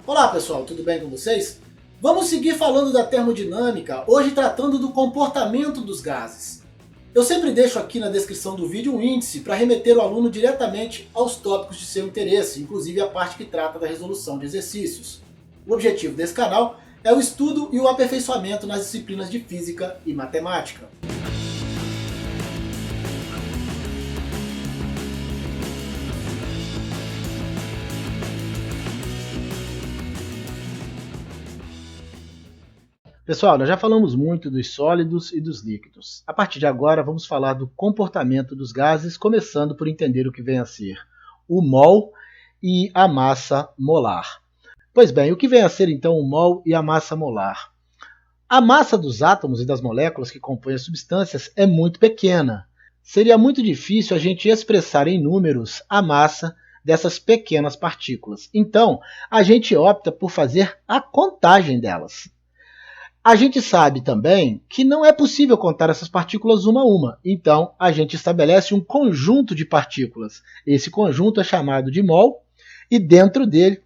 Olá pessoal, tudo bem com vocês? Vamos seguir falando da termodinâmica, hoje tratando do comportamento dos gases. Eu sempre deixo aqui na descrição do vídeo um índice para remeter o aluno diretamente aos tópicos de seu interesse, inclusive a parte que trata da resolução de exercícios. O objetivo desse canal é o estudo e o aperfeiçoamento nas disciplinas de física e matemática. Pessoal, nós já falamos muito dos sólidos e dos líquidos. A partir de agora vamos falar do comportamento dos gases, começando por entender o que vem a ser o mol e a massa molar. Pois bem, o que vem a ser então o mol e a massa molar? A massa dos átomos e das moléculas que compõem as substâncias é muito pequena. Seria muito difícil a gente expressar em números a massa dessas pequenas partículas. Então, a gente opta por fazer a contagem delas. A gente sabe também que não é possível contar essas partículas uma a uma, então a gente estabelece um conjunto de partículas. Esse conjunto é chamado de mol e dentro dele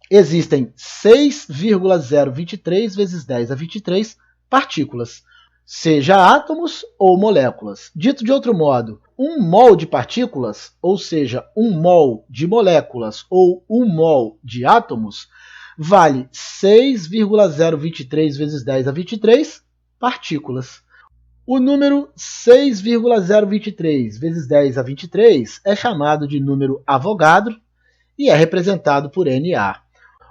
existem 6,023 vezes 10 a 23 partículas, seja átomos ou moléculas. Dito de outro modo, um mol de partículas, ou seja, um mol de moléculas ou um mol de átomos, vale 6,023 vezes 10 a 23 partículas. O número 6,023 vezes 10 a 23 é chamado de número Avogadro e é representado por Na.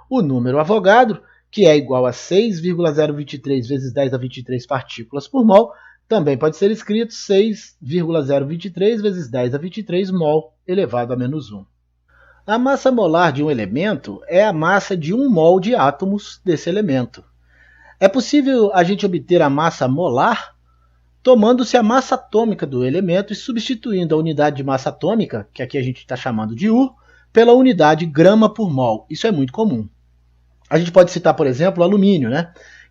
O número Avogadro, que é igual a 6,023 vezes 10 a 23 partículas por mol, também pode ser escrito 6,023 vezes 10 a 23 mol elevado a menos 1. A massa molar de um elemento é a massa de um mol de átomos desse elemento. É possível a gente obter a massa molar tomando-se a massa atômica do elemento e substituindo a unidade de massa atômica, que aqui a gente está chamando de U, pela unidade grama por mol. Isso é muito comum. A gente pode citar, por exemplo, o alumínio,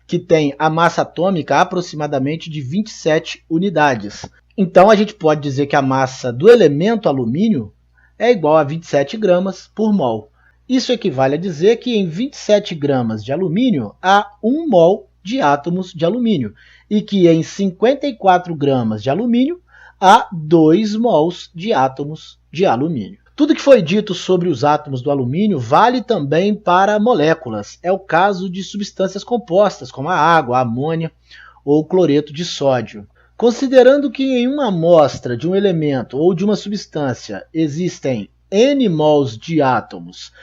que tem a massa atômica aproximadamente de 27 unidades. Então a gente pode dizer que a massa do elemento alumínio é igual a 27 gramas por mol. Isso equivale a dizer que em 27 gramas de alumínio há 1 mol de átomos de alumínio e que em 54 gramas de alumínio há 2 mols de átomos de alumínio. Tudo que foi dito sobre os átomos do alumínio vale também para moléculas. É o caso de substâncias compostas, como a água, a amônia ou o cloreto de sódio. Considerando que em uma amostra de um elemento ou de uma substância existem N mols de átomos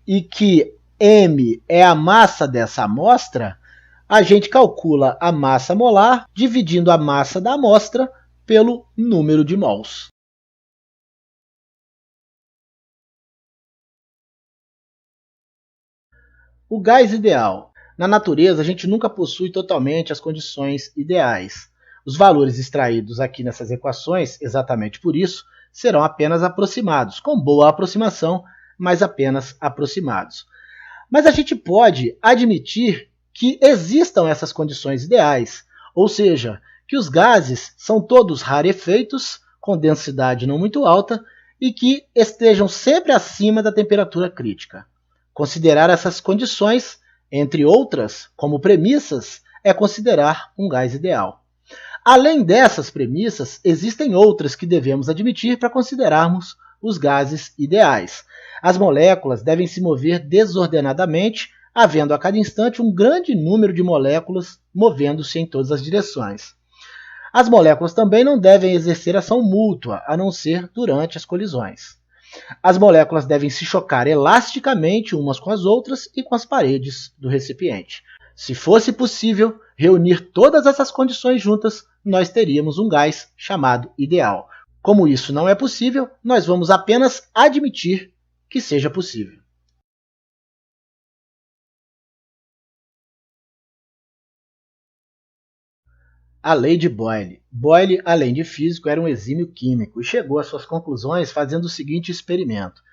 e que M é a massa dessa amostra, a gente calcula a massa molar dividindo a massa da amostra pelo número de mols. O gás ideal. Na natureza, a gente nunca possui totalmente as condições ideais. Os valores extraídos aqui nessas equações, exatamente por isso, serão apenas aproximados, com boa aproximação, mas apenas aproximados. Mas a gente pode admitir que existam essas condições ideais, ou seja, que os gases são todos rarefeitos, com densidade não muito alta, e que estejam sempre acima da temperatura crítica. Considerar essas condições, entre outras, como premissas, é considerar um gás ideal. Além dessas premissas, existem outras que devemos admitir para considerarmos os gases ideais. As moléculas devem se mover desordenadamente, havendo a cada instante um grande número de moléculas movendo-se em todas as direções. As moléculas também não devem exercer ação mútua, a não ser durante as colisões. As moléculas devem se chocar elasticamente umas com as outras e com as paredes do recipiente. Se fosse possível reunir todas essas condições juntas, nós teríamos um gás chamado ideal. Como isso não é possível, nós vamos apenas admitir que seja possível. A lei de Boyle. Boyle, além de físico, era um exímio químico e chegou às suas conclusões fazendo o seguinte experimento.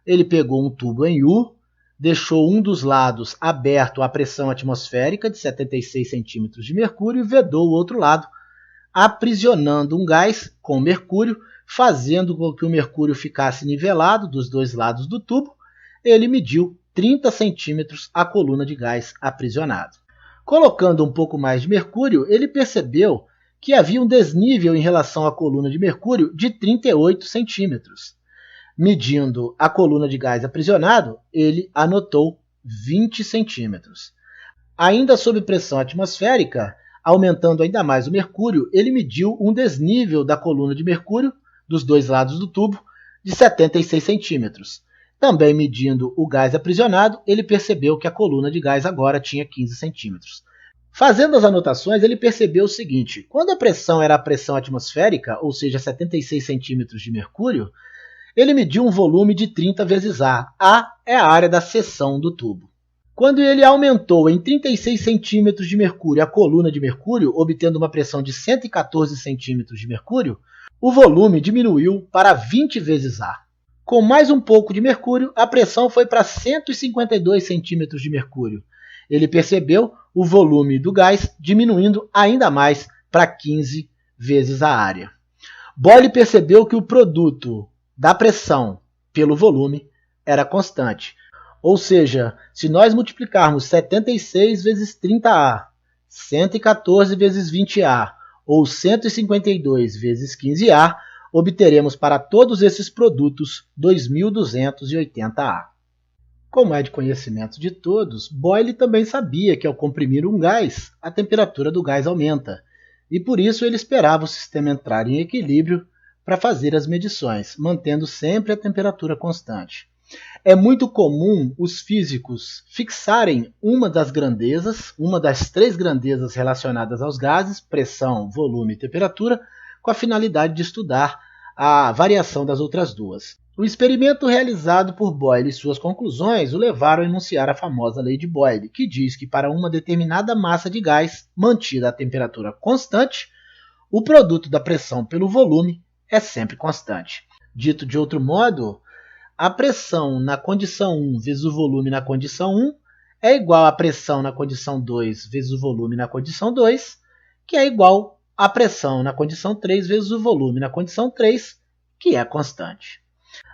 Ele pegou um tubo em U, deixou um dos lados aberto à pressão atmosférica de 76 centímetros de mercúrio e vedou o outro lado, aprisionando um gás com mercúrio, fazendo com que o mercúrio ficasse nivelado dos dois lados do tubo. Ele mediu 30 centímetros a coluna de gás aprisionado. Colocando um pouco mais de mercúrio, ele percebeu que havia um desnível em relação à coluna de mercúrio de 38 centímetros. Medindo a coluna de gás aprisionado, ele anotou 20 centímetros. Ainda sob pressão atmosférica, aumentando ainda mais o mercúrio, ele mediu um desnível da coluna de mercúrio, dos dois lados do tubo, de 76 centímetros. Também medindo o gás aprisionado, ele percebeu que a coluna de gás agora tinha 15 centímetros. Fazendo as anotações, ele percebeu o seguinte: quando a pressão era a pressão atmosférica, ou seja, 76 centímetros de mercúrio, ele mediu um volume de 30 vezes A. A é a área da seção do tubo. Quando ele aumentou em 36 centímetros de mercúrio a coluna de mercúrio, obtendo uma pressão de 114 centímetros de mercúrio, o volume diminuiu para 20 vezes A. Com mais um pouco de mercúrio, a pressão foi para 152 centímetros de mercúrio. Ele percebeu o volume do gás diminuindo ainda mais para 15 vezes a área. Boyle percebeu que o produto da pressão pelo volume era constante. Ou seja, se nós multiplicarmos 76 vezes 30A, 114 vezes 20A ou 152 vezes 15A, obteremos para todos esses produtos 2.280A. Como é de conhecimento de todos, Boyle também sabia que ao comprimir um gás, a temperatura do gás aumenta, e por isso ele esperava o sistema entrar em equilíbrio para fazer as medições, mantendo sempre a temperatura constante. É muito comum os físicos fixarem uma das três grandezas relacionadas aos gases, pressão, volume e temperatura, com a finalidade de estudar a variação das outras duas. O experimento realizado por Boyle e suas conclusões o levaram a enunciar a famosa lei de Boyle, que diz que para uma determinada massa de gás mantida a temperatura constante, o produto da pressão pelo volume é sempre constante. Dito de outro modo, a pressão na condição 1 vezes o volume na condição 1 é igual à pressão na condição 2 vezes o volume na condição 2, que é igual à pressão na condição 3 vezes o volume na condição 3, que é constante.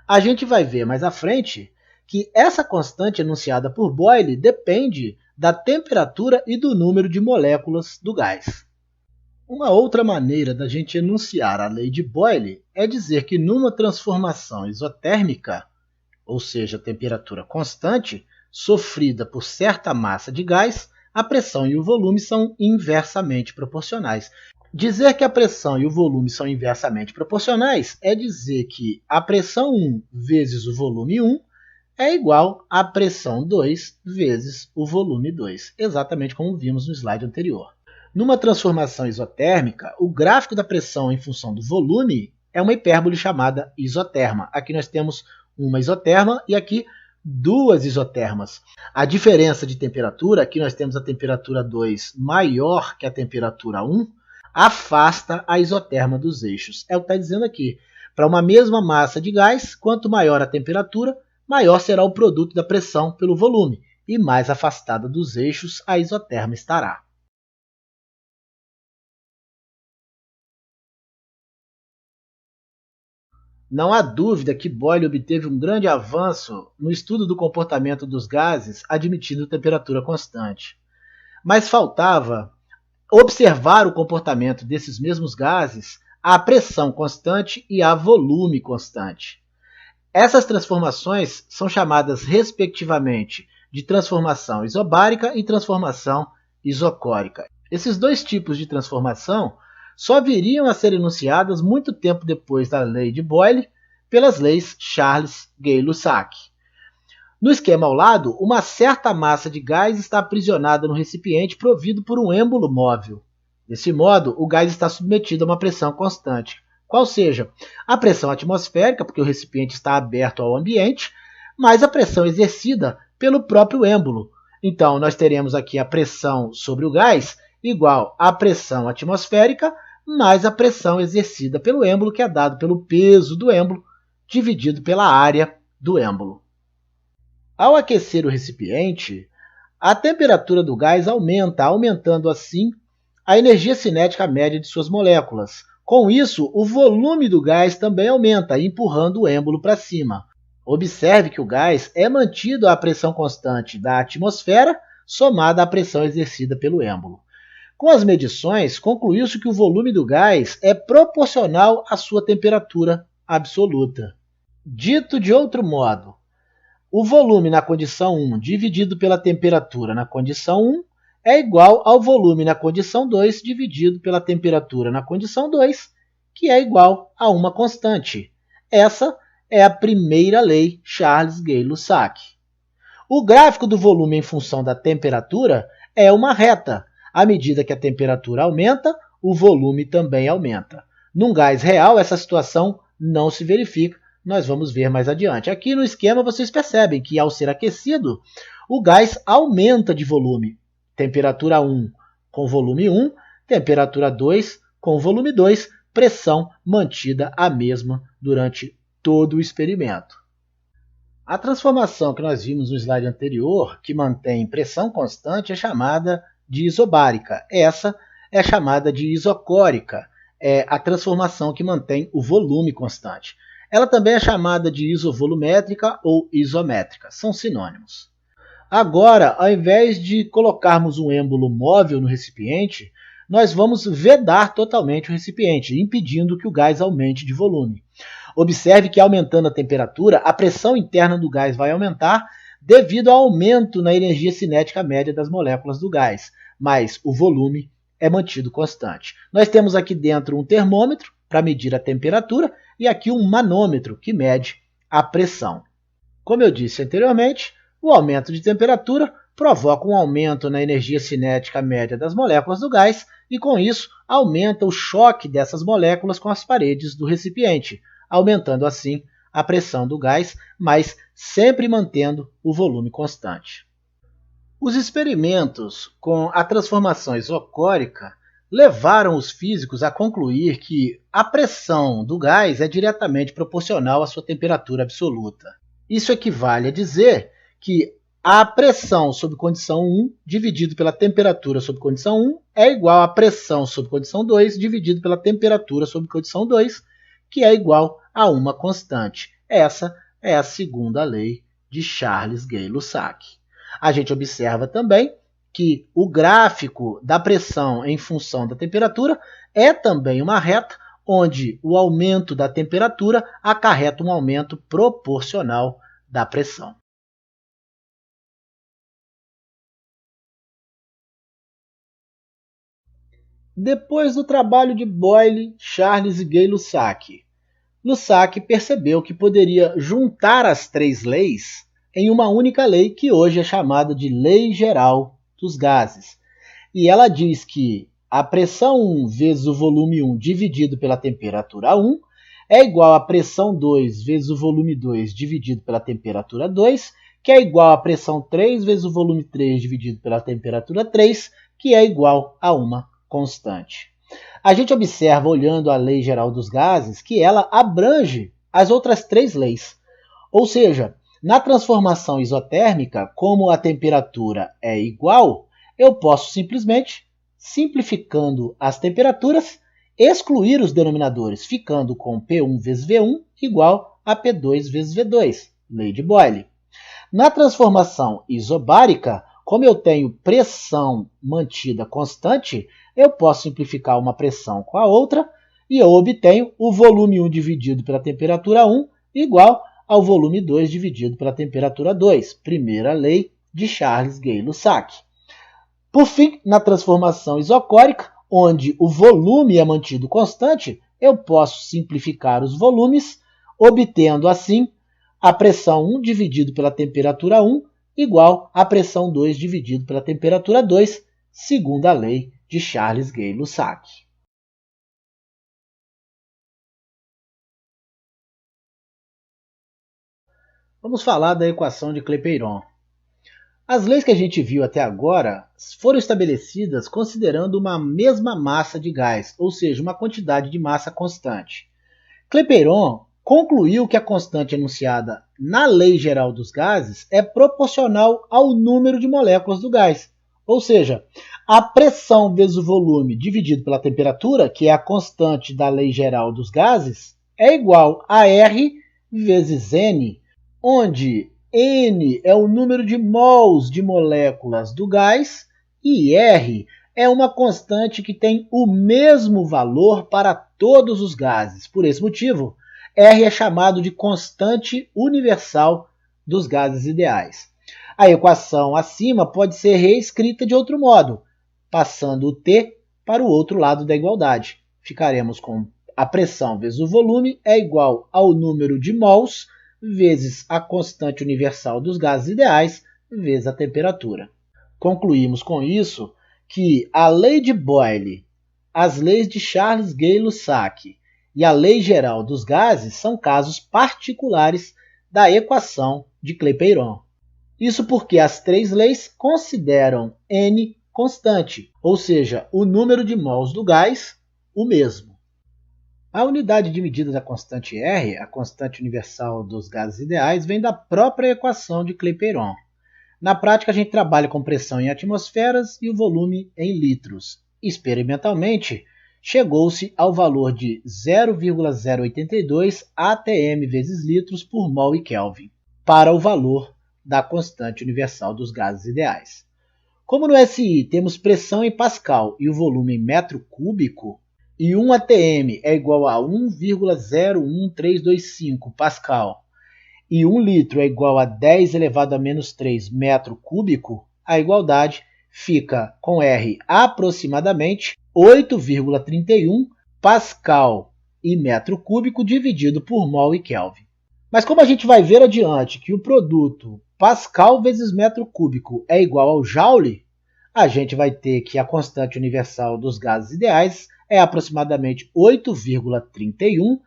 A gente vai ver mais à frente que essa constante enunciada por Boyle depende da temperatura e do número de moléculas do gás. Uma outra maneira da gente enunciar a lei de Boyle é dizer que numa transformação isotérmica, ou seja, temperatura constante, sofrida por certa massa de gás, a pressão e o volume são inversamente proporcionais. Dizer que a pressão e o volume são inversamente proporcionais é dizer que a pressão 1 vezes o volume 1 é igual à pressão 2 vezes o volume 2, exatamente como vimos no slide anterior. Numa transformação isotérmica, o gráfico da pressão em função do volume é uma hipérbole chamada isoterma. Aqui nós temos uma isoterma e aqui duas isotermas. A diferença de temperatura, aqui nós temos a temperatura 2 maior que a temperatura 1, afasta a isoterma dos eixos. É o que está dizendo aqui. Para uma mesma massa de gás, quanto maior a temperatura, maior será o produto da pressão pelo volume, e mais afastada dos eixos a isoterma estará. Não há dúvida que Boyle obteve um grande avanço no estudo do comportamento dos gases admitindo temperatura constante. Mas faltava observar o comportamento desses mesmos gases à pressão constante e a volume constante. Essas transformações são chamadas, respectivamente, de transformação isobárica e transformação isocórica. Esses dois tipos de transformação só viriam a ser enunciadas muito tempo depois da lei de Boyle pelas leis Charles Gay-Lussac. No esquema ao lado, uma certa massa de gás está aprisionada no recipiente provido por um êmbolo móvel. Desse modo, o gás está submetido a uma pressão constante, qual seja a pressão atmosférica, porque o recipiente está aberto ao ambiente, mais a pressão exercida pelo próprio êmbolo. Então, nós teremos aqui a pressão sobre o gás igual à pressão atmosférica mais a pressão exercida pelo êmbolo, que é dado pelo peso do êmbolo, dividido pela área do êmbolo. Ao aquecer o recipiente, a temperatura do gás aumenta, aumentando assim a energia cinética média de suas moléculas. Com isso, o volume do gás também aumenta, empurrando o êmbolo para cima. Observe que o gás é mantido à pressão constante da atmosfera somada à pressão exercida pelo êmbolo. Com as medições, concluiu-se que o volume do gás é proporcional à sua temperatura absoluta. Dito de outro modo, o volume na condição 1 dividido pela temperatura na condição 1 é igual ao volume na condição 2 dividido pela temperatura na condição 2, que é igual a uma constante. Essa é a primeira lei Charles-Gay-Lussac. O gráfico do volume em função da temperatura é uma reta. À medida que a temperatura aumenta, o volume também aumenta. Num gás real, essa situação não se verifica. Nós vamos ver mais adiante. Aqui no esquema vocês percebem que, ao ser aquecido, o gás aumenta de volume. Temperatura 1 com volume 1, temperatura 2 com volume 2, pressão mantida a mesma durante todo o experimento. A transformação que nós vimos no slide anterior, que mantém pressão constante, é chamada de isobárica. Essa é chamada de isocórica, é a transformação que mantém o volume constante. Ela também é chamada de isovolumétrica ou isométrica, são sinônimos. Agora, ao invés de colocarmos um êmbolo móvel no recipiente, nós vamos vedar totalmente o recipiente, impedindo que o gás aumente de volume. Observe que, aumentando a temperatura, a pressão interna do gás vai aumentar devido ao aumento na energia cinética média das moléculas do gás, mas o volume é mantido constante. Nós temos aqui dentro um termômetro para medir a temperatura e aqui um manômetro que mede a pressão. Como eu disse anteriormente, o aumento de temperatura provoca um aumento na energia cinética média das moléculas do gás e, com isso, aumenta o choque dessas moléculas com as paredes do recipiente, aumentando assim a pressão do gás, mas sempre mantendo o volume constante. Os experimentos com a transformação isocórica levaram os físicos a concluir que a pressão do gás é diretamente proporcional à sua temperatura absoluta. Isso equivale a dizer que a pressão sob condição 1 dividido pela temperatura sob condição 1 é igual à pressão sob condição 2 dividido pela temperatura sob condição 2, que é igual a uma constante. Essa é a segunda lei de Charles-Gay-Lussac. A gente observa também que o gráfico da pressão em função da temperatura é também uma reta onde o aumento da temperatura acarreta um aumento proporcional da pressão. Depois do trabalho de Boyle, Charles e Gay-Lussac, Lussac percebeu que poderia juntar as três leis em uma única lei que hoje é chamada de Lei Geral dos Gases. E ela diz que a pressão 1 vezes o volume 1 dividido pela temperatura 1 é igual à pressão 2 vezes o volume 2 dividido pela temperatura 2, que é igual à pressão 3 vezes o volume 3 dividido pela temperatura 3, que é igual a uma constante. A gente observa, olhando a Lei Geral dos Gases, que ela abrange as outras três leis. Ou seja, na transformação isotérmica, como a temperatura é igual, eu posso simplesmente, simplificando as temperaturas, excluir os denominadores, ficando com P1 vezes V1 igual a P2 vezes V2, lei de Boyle. Na transformação isobárica, como eu tenho pressão mantida constante, eu posso simplificar uma pressão com a outra e eu obtenho o volume 1 dividido pela temperatura 1 igual ao volume 2 dividido pela temperatura 2, primeira lei de Charles-Gay-Lussac. Por fim, na transformação isocórica, onde o volume é mantido constante, eu posso simplificar os volumes, obtendo assim a pressão 1 dividido pela temperatura 1 igual à pressão 2 dividido pela temperatura 2, segundo a lei de Charles-Gay-Lussac. Vamos falar da equação de Clapeyron. As leis que a gente viu até agora foram estabelecidas considerando uma mesma massa de gás, ou seja, uma quantidade de massa constante. Clapeyron concluiu que a constante enunciada na Lei Geral dos Gases é proporcional ao número de moléculas do gás. Ou seja, a pressão vezes o volume dividido pela temperatura, que é a constante da Lei Geral dos Gases, é igual a R vezes N, onde N é o número de mols de moléculas do gás e R é uma constante que tem o mesmo valor para todos os gases. Por esse motivo, R é chamado de constante universal dos gases ideais. A equação acima pode ser reescrita de outro modo, passando o T para o outro lado da igualdade. Ficaremos com a pressão vezes o volume é igual ao número de mols vezes a constante universal dos gases ideais vezes a temperatura. Concluímos com isso que a lei de Boyle, as leis de Charles Gay-Lussac e a lei geral dos gases são casos particulares da equação de Clapeyron. Isso porque as três leis consideram N constante, ou seja, o número de mols do gás o mesmo. A unidade de medida da constante R, a constante universal dos gases ideais, vem da própria equação de Clapeyron. Na prática, a gente trabalha com pressão em atmosferas e o volume em litros. Experimentalmente, chegou-se ao valor de 0,082 atm vezes litros por mol e Kelvin, para o valor da constante universal dos gases ideais. Como no SI temos pressão em Pascal e o volume em metro cúbico, e 1 atm é igual a 1,01325 Pascal, e 1 litro é igual a 10 elevado a menos 3 metro cúbico, a igualdade fica com R aproximadamente 8,31 Pascal e metro cúbico dividido por mol e Kelvin. Mas como a gente vai ver adiante que o produto Pascal vezes metro cúbico é igual ao Joule, a gente vai ter que a constante universal dos gases ideais é aproximadamente 8,31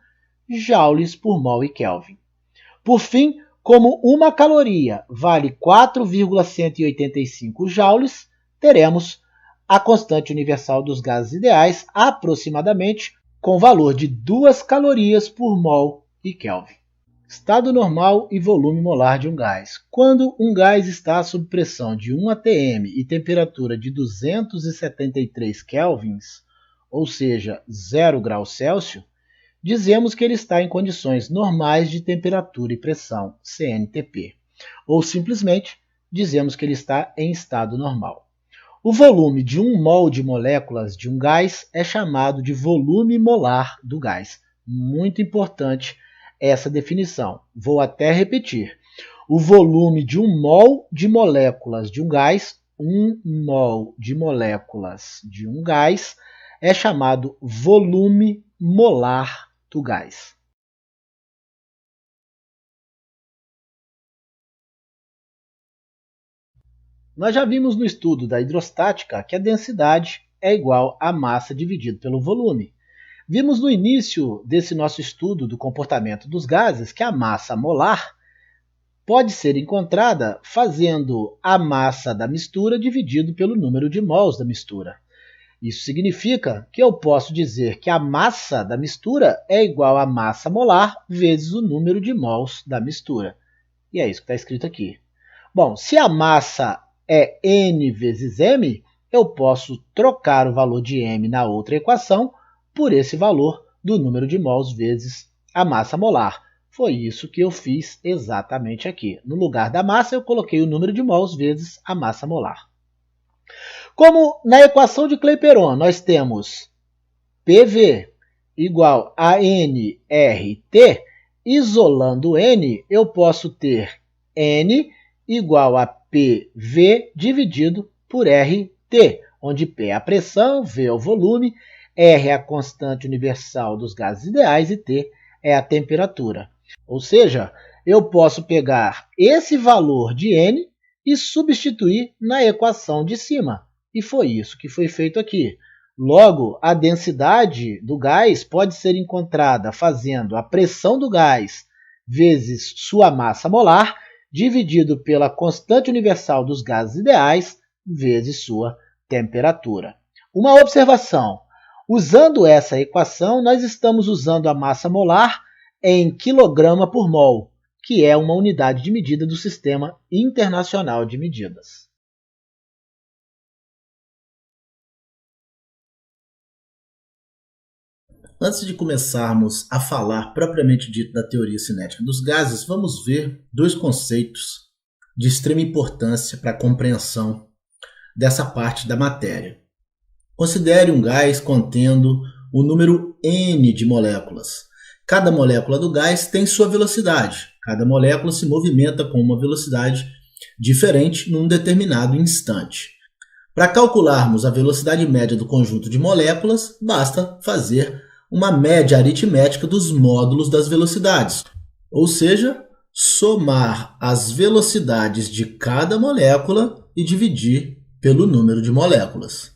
joules por mol e Kelvin. Por fim, como uma caloria vale 4,185 joules, teremos a constante universal dos gases ideais aproximadamente com valor de 2 calorias por mol e Kelvin. Estado normal e volume molar de um gás. Quando um gás está sob pressão de 1 atm e temperatura de 273 kelvins, ou seja, 0 graus Celsius, dizemos que ele está em condições normais de temperatura e pressão, CNTP, ou simplesmente dizemos que ele está em estado normal. O volume de 1 mol de moléculas de um gás é chamado de volume molar do gás. Muito importante essa definição. Vou até repetir. O volume de 1 mol de moléculas de um gás, 1 mol de moléculas de um gás, é chamado volume molar do gás. Nós já vimos no estudo da hidrostática que a densidade é igual à massa dividido pelo volume. Vimos no início desse nosso estudo do comportamento dos gases que a massa molar pode ser encontrada fazendo a massa da mistura dividido pelo número de mols da mistura. Isso significa que eu posso dizer que a massa da mistura é igual à massa molar vezes o número de mols da mistura. E é isso que está escrito aqui. Bom, se a massa é N vezes M, eu posso trocar o valor de M na outra equação por esse valor do número de mols vezes a massa molar. Foi isso que eu fiz exatamente aqui. No lugar da massa, eu coloquei o número de mols vezes a massa molar. Como na equação de Clapeyron nós temos PV igual a nRT, isolando N, eu posso ter N igual a PV dividido por RT, onde P é a pressão, V é o volume, R é a constante universal dos gases ideais e T é a temperatura. Ou seja, eu posso pegar esse valor de N e substituir na equação de cima. E foi isso que foi feito aqui. Logo, a densidade do gás pode ser encontrada fazendo a pressão do gás vezes sua massa molar, dividido pela constante universal dos gases ideais, vezes sua temperatura. Uma observação. Usando essa equação, nós estamos usando a massa molar em quilograma por mol, que é uma unidade de medida do Sistema Internacional de Medidas. Antes de começarmos a falar propriamente dito da teoria cinética dos gases, vamos ver dois conceitos de extrema importância para a compreensão dessa parte da matéria. Considere um gás contendo o número n de moléculas. Cada molécula do gás tem sua velocidade. Cada molécula se movimenta com uma velocidade diferente num determinado instante. Para calcularmos a velocidade média do conjunto de moléculas, basta fazer uma média aritmética dos módulos das velocidades, ou seja, somar as velocidades de cada molécula e dividir pelo número de moléculas.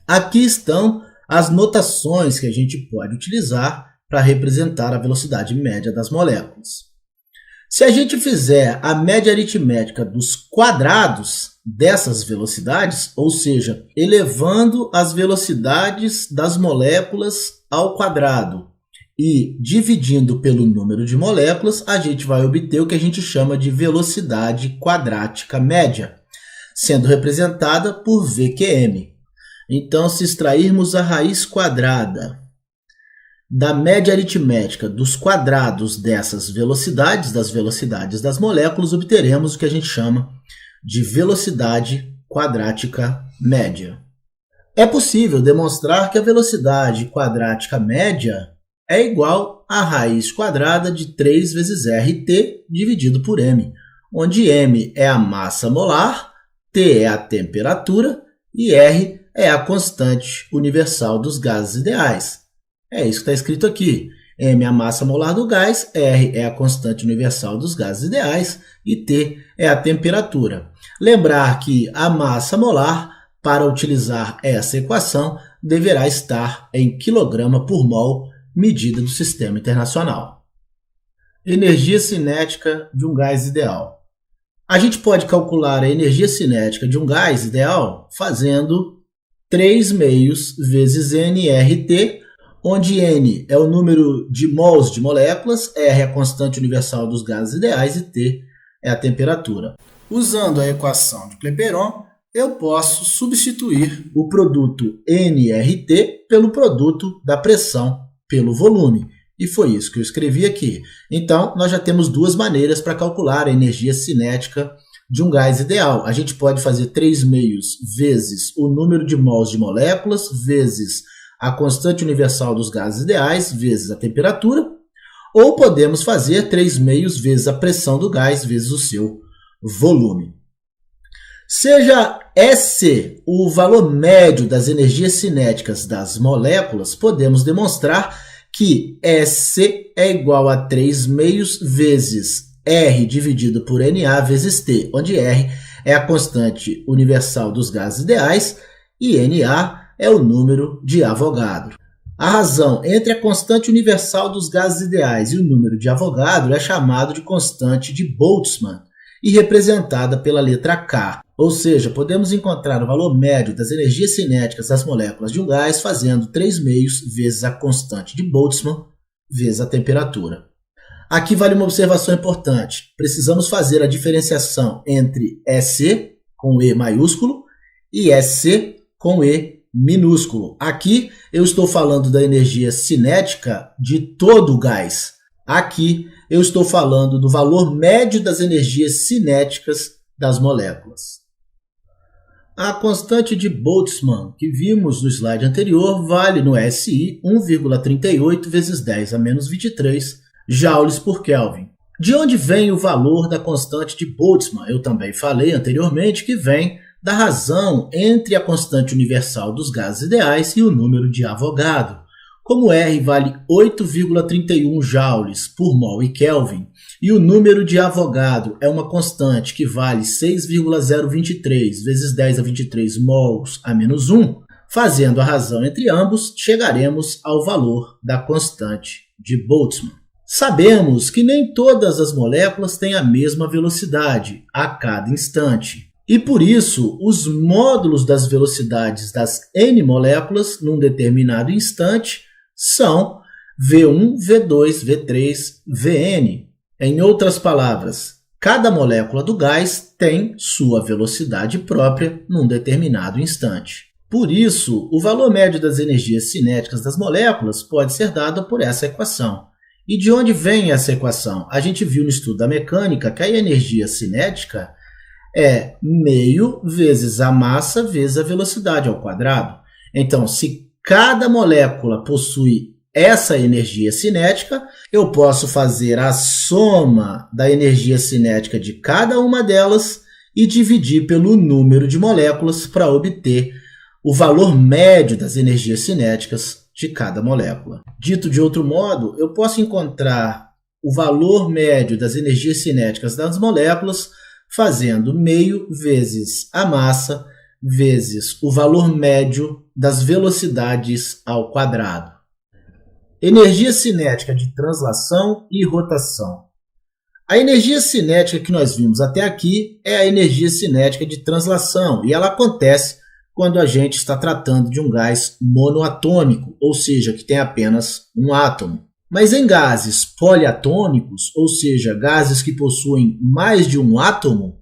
Aqui estão as notações que a gente pode utilizar para representar a velocidade média das moléculas. Se a gente fizer a média aritmética dos quadrados dessas velocidades, ou seja, elevando as velocidades das moléculas ao quadrado e dividindo pelo número de moléculas, a gente vai obter o que a gente chama de velocidade quadrática média, sendo representada por VQM. Então, se extrairmos a raiz quadrada da média aritmética dos quadrados dessas velocidades, das velocidades das moléculas, obteremos o que a gente chama de velocidade quadrática média. É possível demonstrar que a velocidade quadrática média é igual à raiz quadrada de 3 vezes RT dividido por M, onde M é a massa molar, T é a temperatura e R é a constante universal dos gases ideais. É isso que está escrito aqui. M é a massa molar do gás, R é a constante universal dos gases ideais e T é a temperatura. Lembrar que a massa molar, para utilizar essa equação, deverá estar em quilograma por mol, medida do Sistema Internacional. Energia cinética de um gás ideal. A gente pode calcular a energia cinética de um gás ideal fazendo 3 meios vezes nRT, onde N é o número de mols de moléculas, R é a constante universal dos gases ideais e T é a temperatura. Usando a equação de Clapeyron, eu posso substituir o produto nRT pelo produto da pressão pelo volume. E foi isso que eu escrevi aqui. Então, nós já temos duas maneiras para calcular a energia cinética de um gás ideal. A gente pode fazer 3 meios vezes o número de mols de moléculas, vezes a constante universal dos gases ideais, vezes a temperatura, ou podemos fazer 3 meios vezes a pressão do gás, vezes o seu volume. Seja S o valor médio das energias cinéticas das moléculas, podemos demonstrar que S é igual a 3 meios vezes R dividido por NA vezes T, onde R é a constante universal dos gases ideais e NA é o número de Avogadro. A razão entre a constante universal dos gases ideais e o número de Avogadro é chamado de constante de Boltzmann e representada pela letra K. Ou seja, podemos encontrar o valor médio das energias cinéticas das moléculas de um gás fazendo 3 meios vezes a constante de Boltzmann vezes a temperatura. Aqui vale uma observação importante. Precisamos fazer a diferenciação entre EC com E maiúsculo e EC com E minúsculo. Aqui eu estou falando da energia cinética de todo o gás. Aqui eu estou falando do valor médio das energias cinéticas das moléculas. A constante de Boltzmann, que vimos no slide anterior, vale no SI 1,38 vezes 10 a menos 23 joules por Kelvin. De onde vem o valor da constante de Boltzmann? Eu também falei anteriormente que vem da razão entre a constante universal dos gases ideais e o número de Avogadro. Como R vale 8,31 joules por mol e Kelvin, e o número de Avogadro é uma constante que vale 6,023 vezes 10 a 23 mols a menos 1, fazendo a razão entre ambos, chegaremos ao valor da constante de Boltzmann. Sabemos que nem todas as moléculas têm a mesma velocidade a cada instante. E por isso, os módulos das velocidades das N moléculas num determinado instante são V1, V2, V3, Vn. Em outras palavras, cada molécula do gás tem sua velocidade própria num determinado instante. Por isso, o valor médio das energias cinéticas das moléculas pode ser dado por essa equação. E de onde vem essa equação? A gente viu no estudo da mecânica que a energia cinética é meio vezes a massa vezes a velocidade ao quadrado. Então, se cada molécula possui essa energia cinética, eu posso fazer a soma da energia cinética de cada uma delas e dividir pelo número de moléculas para obter o valor médio das energias cinéticas de cada molécula. Dito de outro modo, eu posso encontrar o valor médio das energias cinéticas das moléculas fazendo meio vezes a massa vezes o valor médio das velocidades ao quadrado. Energia cinética de translação e rotação. A energia cinética que nós vimos até aqui é a energia cinética de translação e ela acontece quando a gente está tratando de um gás monoatômico, ou seja, que tem apenas um átomo. Mas em gases poliatômicos, ou seja, gases que possuem mais de um átomo,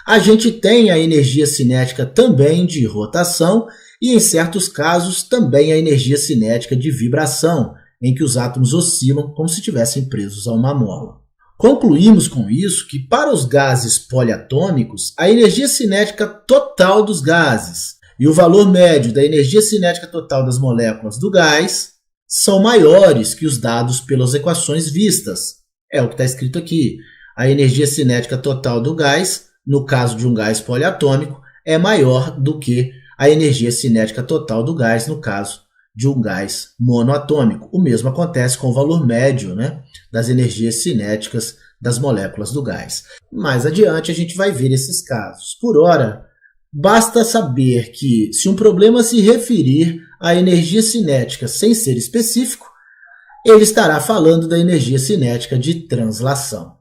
a gente tem a energia cinética também de rotação e, em certos casos, também a energia cinética de vibração, em que os átomos oscilam como se estivessem presos a uma mola. Concluímos com isso que, para os gases poliatômicos, a energia cinética total dos gases e o valor médio da energia cinética total das moléculas do gás são maiores que os dados pelas equações vistas. É o que está escrito aqui. A energia cinética total do gás, no caso de um gás poliatômico, é maior do que a energia cinética total do gás, no caso de um gás monoatômico. O mesmo acontece com o valor médio, das energias cinéticas das moléculas do gás. Mais adiante a gente vai ver esses casos. Por ora, basta saber que, se um problema se referir à energia cinética sem ser específico, ele estará falando da energia cinética de translação.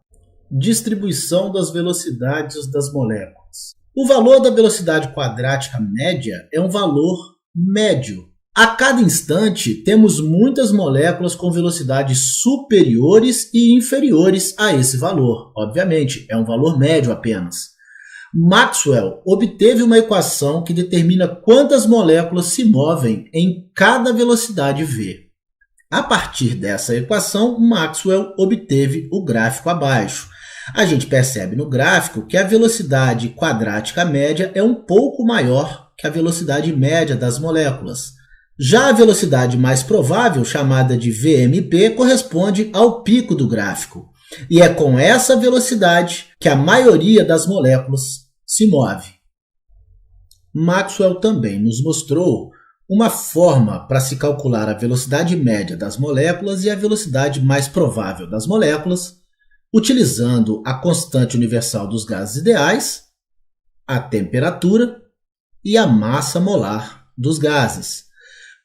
Distribuição das velocidades das moléculas. O valor da velocidade quadrática média é um valor médio. A cada instante, temos muitas moléculas com velocidades superiores e inferiores a esse valor. Obviamente, é um valor médio apenas. Maxwell obteve uma equação que determina quantas moléculas se movem em cada velocidade v. A partir dessa equação, Maxwell obteve o gráfico abaixo. A gente percebe no gráfico que a velocidade quadrática média é um pouco maior que a velocidade média das moléculas. Já a velocidade mais provável, chamada de VMP, corresponde ao pico do gráfico. E é com essa velocidade que a maioria das moléculas se move. Maxwell também nos mostrou uma forma para se calcular a velocidade média das moléculas e a velocidade mais provável das moléculas, utilizando a constante universal dos gases ideais, a temperatura e a massa molar dos gases.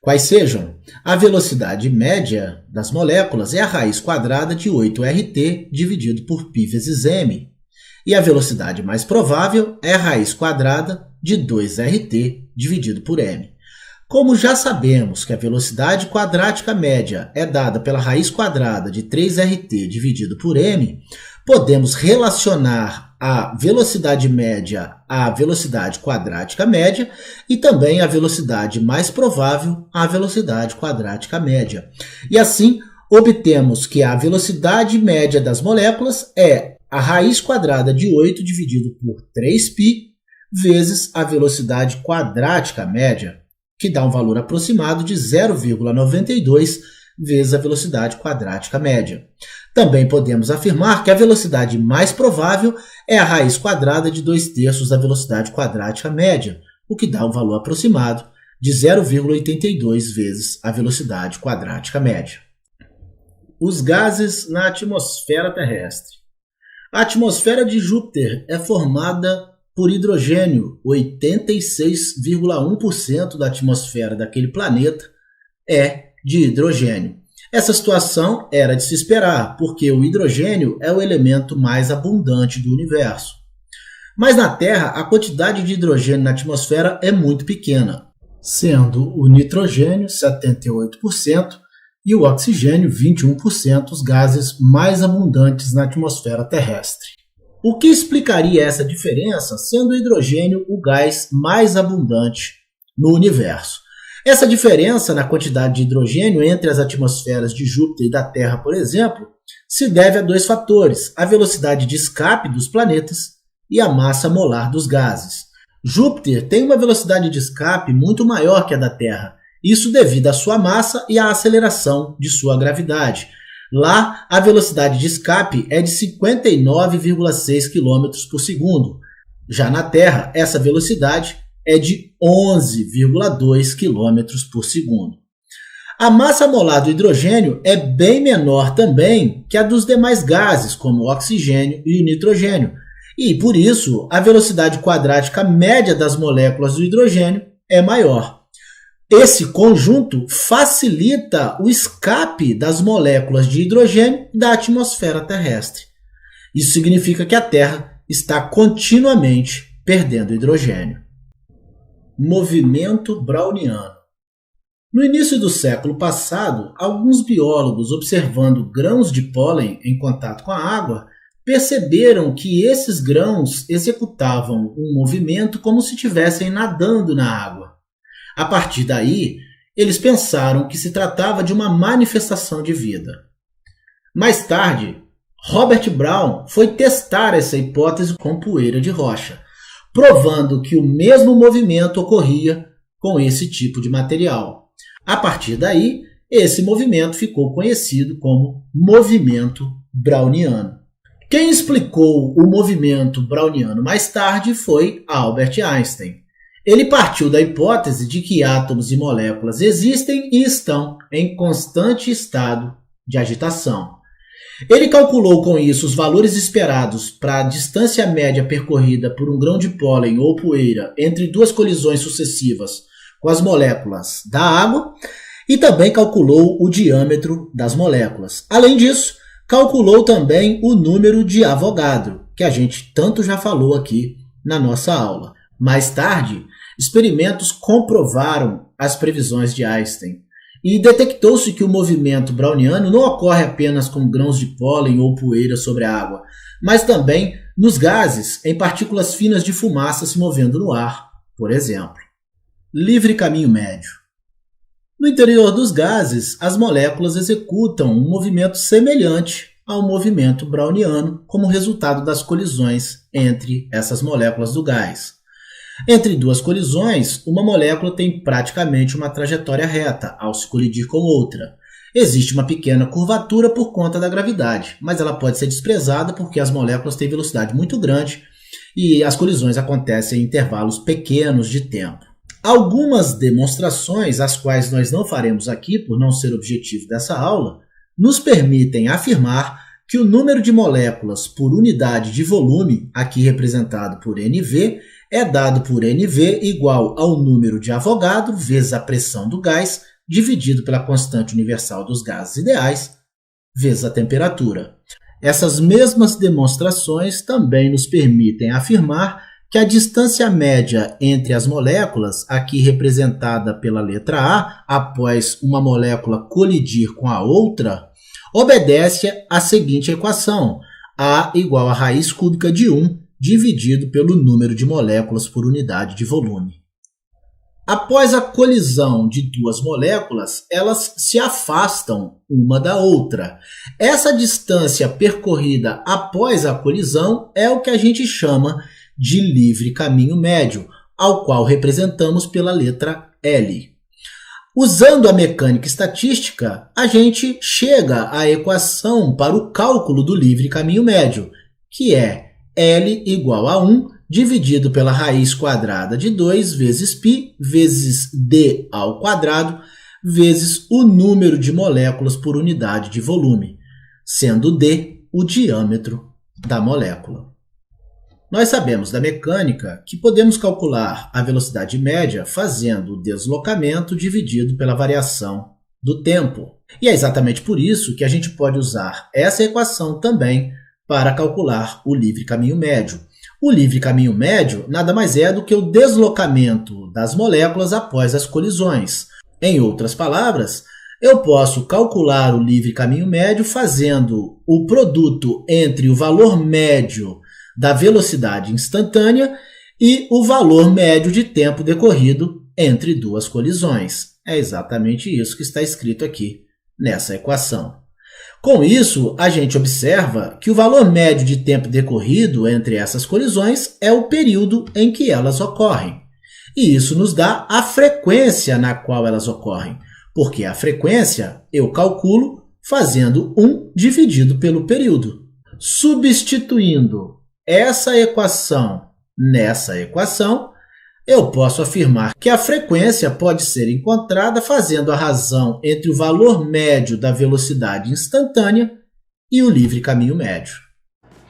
Quais sejam? A velocidade média das moléculas é a raiz quadrada de 8RT dividido por π vezes m. E a velocidade mais provável é a raiz quadrada de 2RT dividido por m. Como já sabemos que a velocidade quadrática média é dada pela raiz quadrada de 3RT dividido por m, podemos relacionar a velocidade média à velocidade quadrática média e também a velocidade mais provável à velocidade quadrática média. E assim, obtemos que a velocidade média das moléculas é a raiz quadrada de 8 dividido por 3π vezes a velocidade quadrática média, que dá um valor aproximado de 0,92 vezes a velocidade quadrática média. Também podemos afirmar que a velocidade mais provável é a raiz quadrada de 2/3 da velocidade quadrática média, o que dá um valor aproximado de 0,82 vezes a velocidade quadrática média. Os gases na atmosfera terrestre. A atmosfera de Júpiter é formada por hidrogênio. 86,1% da atmosfera daquele planeta é de hidrogênio. Essa situação era de se esperar, porque o hidrogênio é o elemento mais abundante do universo. Mas na Terra, a quantidade de hidrogênio na atmosfera é muito pequena, sendo o nitrogênio 78% e o oxigênio 21% os gases mais abundantes na atmosfera terrestre. O que explicaria essa diferença, sendo o hidrogênio o gás mais abundante no universo. Essa diferença na quantidade de hidrogênio entre as atmosferas de Júpiter e da Terra, por exemplo, se deve a dois fatores: a velocidade de escape dos planetas e a massa molar dos gases. Júpiter tem uma velocidade de escape muito maior que a da Terra, isso devido à sua massa e à aceleração de sua gravidade. Lá, a velocidade de escape é de 59,6 km por segundo. Já na Terra, essa velocidade é de 11,2 km por segundo. A massa molar do hidrogênio é bem menor também que a dos demais gases, como o oxigênio e o nitrogênio, e por isso a velocidade quadrática média das moléculas do hidrogênio é maior. Esse conjunto facilita o escape das moléculas de hidrogênio da atmosfera terrestre. Isso significa que a Terra está continuamente perdendo hidrogênio. Movimento browniano. No início do século passado, alguns biólogos, observando grãos de pólen em contato com a água, perceberam que esses grãos executavam um movimento como se estivessem nadando na água. A partir daí, eles pensaram que se tratava de uma manifestação de vida. Mais tarde, Robert Brown foi testar essa hipótese com poeira de rocha, provando que o mesmo movimento ocorria com esse tipo de material. A partir daí, esse movimento ficou conhecido como movimento browniano. Quem explicou o movimento browniano mais tarde foi Albert Einstein. Ele partiu da hipótese de que átomos e moléculas existem e estão em constante estado de agitação. Ele calculou com isso os valores esperados para a distância média percorrida por um grão de pólen ou poeira entre duas colisões sucessivas com as moléculas da água e também calculou o diâmetro das moléculas. Além disso, calculou também o número de Avogadro, que a gente tanto já falou aqui na nossa aula. Mais tarde, experimentos comprovaram as previsões de Einstein e detectou-se que o movimento browniano não ocorre apenas com grãos de pólen ou poeira sobre a água, mas também nos gases, em partículas finas de fumaça se movendo no ar, por exemplo. Livre caminho médio. No interior dos gases, as moléculas executam um movimento semelhante ao movimento browniano como resultado das colisões entre essas moléculas do gás. Entre duas colisões, uma molécula tem praticamente uma trajetória reta ao se colidir com outra. Existe uma pequena curvatura por conta da gravidade, mas ela pode ser desprezada porque as moléculas têm velocidade muito grande e as colisões acontecem em intervalos pequenos de tempo. Algumas demonstrações, as quais nós não faremos aqui por não ser objetivo dessa aula, nos permitem afirmar que o número de moléculas por unidade de volume, aqui representado por NV, é dado por NV igual ao número de Avogadro vezes a pressão do gás, dividido pela constante universal dos gases ideais, vezes a temperatura. Essas mesmas demonstrações também nos permitem afirmar que a distância média entre as moléculas, aqui representada pela letra A, após uma molécula colidir com a outra, obedece à seguinte equação: A igual a raiz cúbica de 1 dividido pelo número de moléculas por unidade de volume. Após a colisão de duas moléculas, elas se afastam uma da outra. Essa distância percorrida após a colisão é o que a gente chama de livre caminho médio, ao qual representamos pela letra L. Usando a mecânica estatística, a gente chega à equação para o cálculo do livre caminho médio, que é L igual a 1 dividido pela raiz quadrada de 2 vezes π vezes d ao quadrado vezes o número de moléculas por unidade de volume, sendo d o diâmetro da molécula. Nós sabemos da mecânica que podemos calcular a velocidade média fazendo o deslocamento dividido pela variação do tempo. E é exatamente por isso que a gente pode usar essa equação também para calcular o livre caminho médio. O livre caminho médio nada mais é do que o deslocamento das moléculas após as colisões. Em outras palavras, eu posso calcular o livre caminho médio fazendo o produto entre o valor médio da velocidade instantânea e o valor médio de tempo decorrido entre duas colisões. É exatamente isso que está escrito aqui nessa equação. Com isso, a gente observa que o valor médio de tempo decorrido entre essas colisões é o período em que elas ocorrem. E isso nos dá a frequência na qual elas ocorrem, porque a frequência eu calculo fazendo 1 dividido pelo período. Substituindo essa equação nessa equação, eu posso afirmar que a frequência pode ser encontrada fazendo a razão entre o valor médio da velocidade instantânea e o livre caminho médio.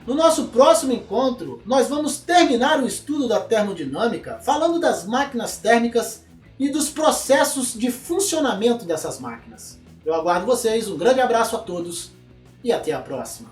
No nosso próximo encontro, nós vamos terminar o estudo da termodinâmica falando das máquinas térmicas e dos processos de funcionamento dessas máquinas. Eu aguardo vocês, um grande abraço a todos e até a próxima!